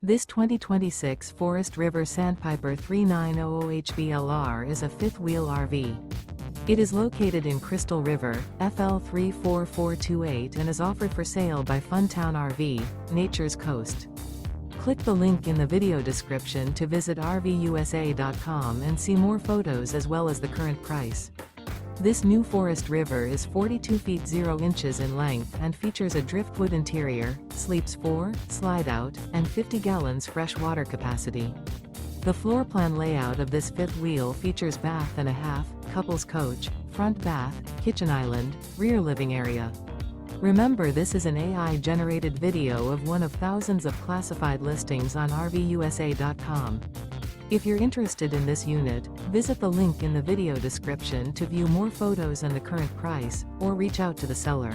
This 2026 Forest River Sandpiper 3900HBLR is a fifth-wheel RV. It is located in Crystal River, FL 34428 and is offered for sale by Funtown RV, Nature's Coast. Click the link in the video description to visit RVUSA.com and see more photos as well as the current price. This new Forest River is 42 feet 0 inches in length and features a driftwood interior, sleeps 4, slide-out, and 50 gallons fresh water capacity. The floor plan layout of this fifth wheel features bath and a half, couples coach, front bath, kitchen island, rear living area. Remember, this is an AI-generated video of one of thousands of classified listings on RVUSA.com. If you're interested in this unit, visit the link in the video description to view more photos and the current price, or reach out to the seller.